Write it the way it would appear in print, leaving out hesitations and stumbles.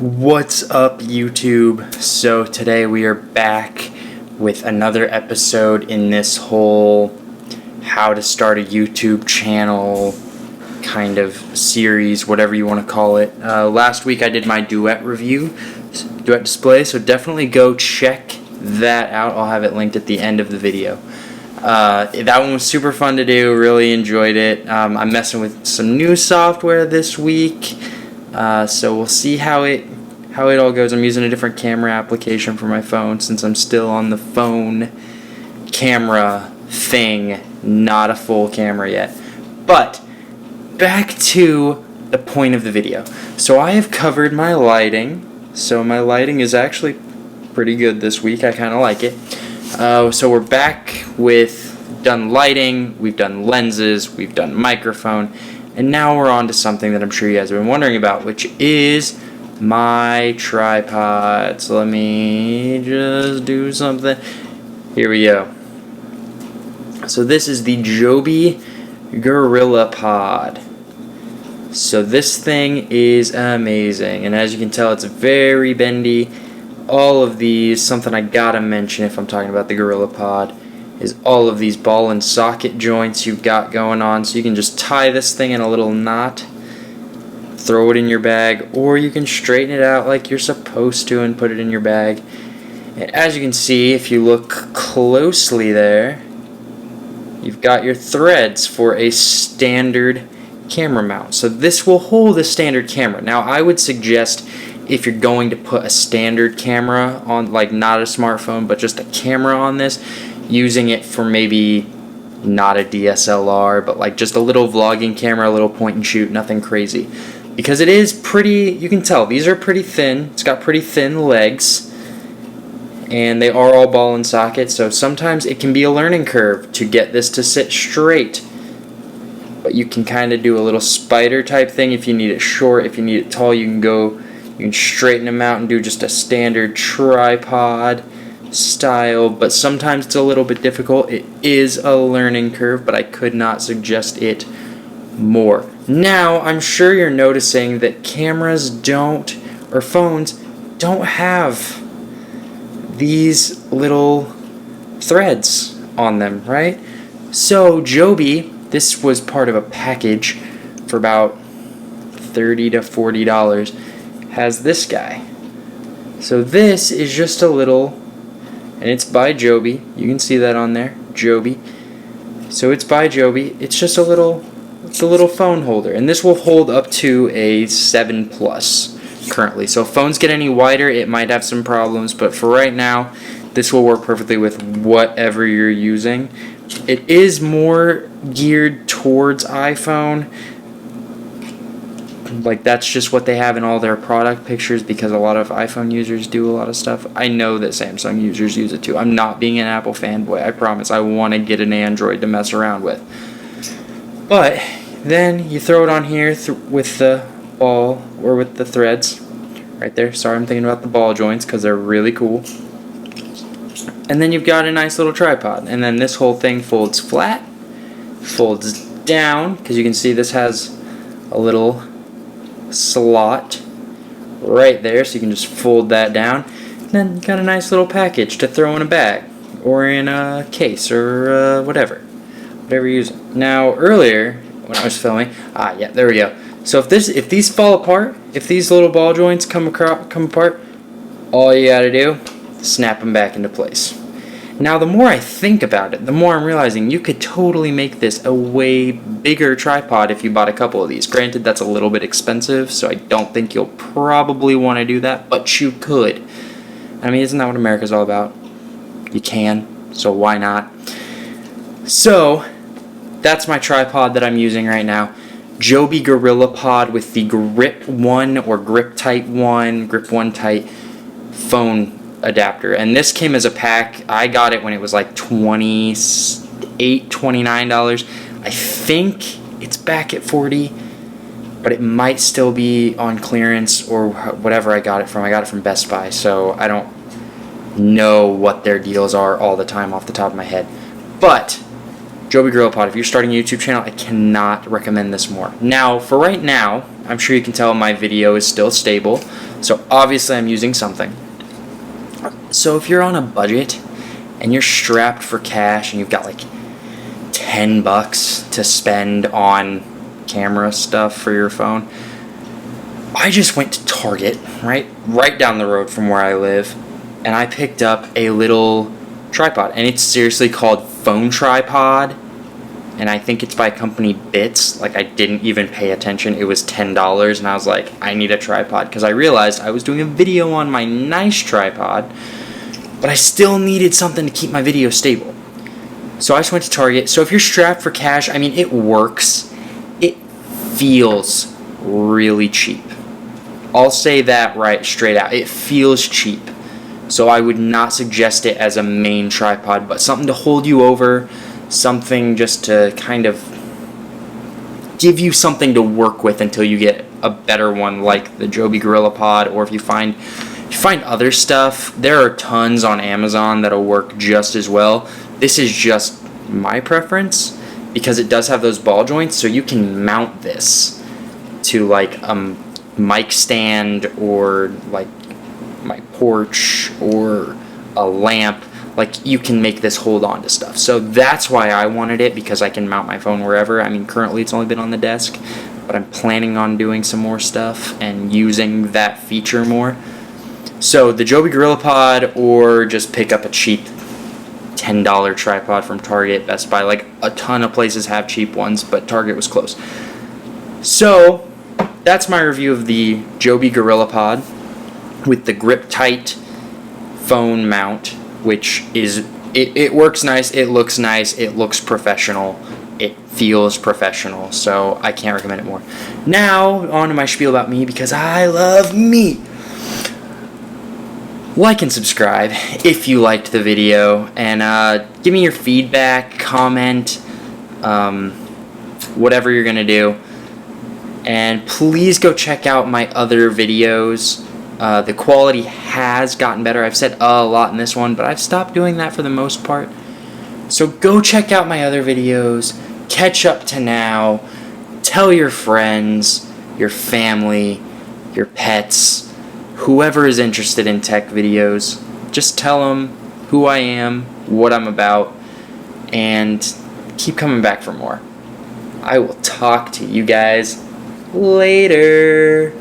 What's up, YouTube? So today we are back with another episode in this whole how to start a YouTube channel kind of series, whatever you want to call it. Last week I did my duet display, so definitely go check that out. I'll have it linked at the end of the video. That one was super fun to do, really enjoyed it. I'm messing with some new software this week. So we'll see how it all goes. I'm using a different camera application for my phone since I'm still on the phone camera thing, not a full camera yet. But back to the point of the video. So I have covered my lighting. So my lighting is actually pretty good this week. I kind of like it. So we're back with done lighting, we've done lenses, we've done microphone. And now we're on to something that I'm sure you guys have been wondering about, which is my tripod. So let me just do something. Here we go. So this is the Joby Gorillapod. So this thing is amazing. And as you can tell, it's very bendy. All of these, something I gotta mention if I'm talking about the Gorillapod, is all of these ball and socket joints you've got going on. So you can just tie this thing in a little knot, throw it in your bag, or you can straighten it out like you're supposed to and put it in your bag. And as you can see, if you look closely there, you've got your threads for a standard camera mount. So this will hold a standard camera. Now I would suggest, if you're going to put a standard camera on, like not a smartphone, but just a camera on this, using it for maybe not a DSLR, but like just a little vlogging camera, a little point and shoot, nothing crazy. Because it is pretty, you can tell, these are pretty thin. It's got pretty thin legs, and they are all ball and socket, so sometimes it can be a learning curve to get this to sit straight. But you can kind of do a little spider type thing if you need it short. If you need it tall, you can straighten them out and do just a standard tripod style, but sometimes it's a little bit difficult. It is a learning curve, but I could not suggest it more. Now, I'm sure you're noticing that cameras or phones don't have these little threads on them, right? So Joby, this was part of a package for about $30 to $40, has this guy. So this is just a little, and it's by Joby. You can see that on there, Joby. So it's by Joby. It's just a little phone holder, and this will hold up to a 7 Plus currently. So if phones get any wider, it might have some problems, but for right now, this will work perfectly with whatever you're using. It is more geared towards iPhone. Like, that's just what they have in all their product pictures, because a lot of iPhone users do a lot of stuff. I know that Samsung users use it too. I'm not being an Apple fanboy, I promise. I want to get an Android to mess around with. But then you throw it on here with the ball, or with the threads right there. Sorry, I'm thinking about the ball joints because they're really cool. And then you've got a nice little tripod. And then this whole thing folds flat, folds down, because you can see this has a little slot right there, so you can just fold that down. And then you got a nice little package to throw in a bag or in a case, or whatever you're using. Now earlier when I was filming, yeah, there we go. So if these fall apart, if these little ball joints come apart, all you gotta do, snap them back into place. Now the more I think about it, the more I'm realizing you could totally make this a way bigger tripod if you bought a couple of these. Granted, that's a little bit expensive, so I don't think you'll probably want to do that, but you could. I mean, isn't that what America's all about? You can, so why not? So that's my tripod that I'm using right now. Joby Gorillapod with the Grip 1 or Grip Type 1, Grip 1 Type phone adapter. And this came as a pack. I got it when it was like $28, $29. I think it's back at $40, but it might still be on clearance or whatever I got it from. I got it from Best Buy, so I don't know what their deals are all the time off the top of my head. But Joby Gorillapod, if you're starting a YouTube channel, I cannot recommend this more. Now, for right now, I'm sure you can tell my video is still stable, So obviously I'm using something. So if you're on a budget and you're strapped for cash and you've got like $10 to spend on camera stuff for your phone, I just went to Target, right down the road from where I live, and I picked up a little tripod, and it's seriously called Phone Tripod, and I think it's by company Bits. Like, I didn't even pay attention. It was $10, and I was like, I need a tripod, because I realized I was doing a video on my nice tripod, but I still needed something to keep my video stable. So I just went to Target. So if you're strapped for cash, I mean, it works. It feels really cheap. I'll say that right straight out. It feels cheap. So I would not suggest it as a main tripod, but something to hold you over, something just to kind of give you something to work with until you get a better one like the Joby Gorillapod, or if you find other stuff, there are tons on Amazon that'll work just as well. This is just my preference because it does have those ball joints, so you can mount this to like a mic stand or like my porch or a lamp. Like, you can make this hold on to stuff. So that's why I wanted it, because I can mount my phone wherever. I mean, currently it's only been on the desk, but I'm planning on doing some more stuff and using that feature more. So the Joby Gorillapod, or just pick up a cheap $10 tripod from Target, Best Buy. Like, a ton of places have cheap ones, but Target was close. So that's my review of the Joby Gorillapod with the grip tight phone mount, which is, it works nice, it looks nice, it looks professional, it feels professional, so I can't recommend it more. Now, on to my spiel about me, because I love me. Like and subscribe if you liked the video, and give me your feedback, comment, whatever you're going to do. And please go check out my other videos. The quality has gotten better. I've said a lot in this one, but I've stopped doing that for the most part. So go check out my other videos, catch up to now, tell your friends, your family, your pets, whoever is interested in tech videos. Just tell them who I am, what I'm about, and keep coming back for more. I will talk to you guys later.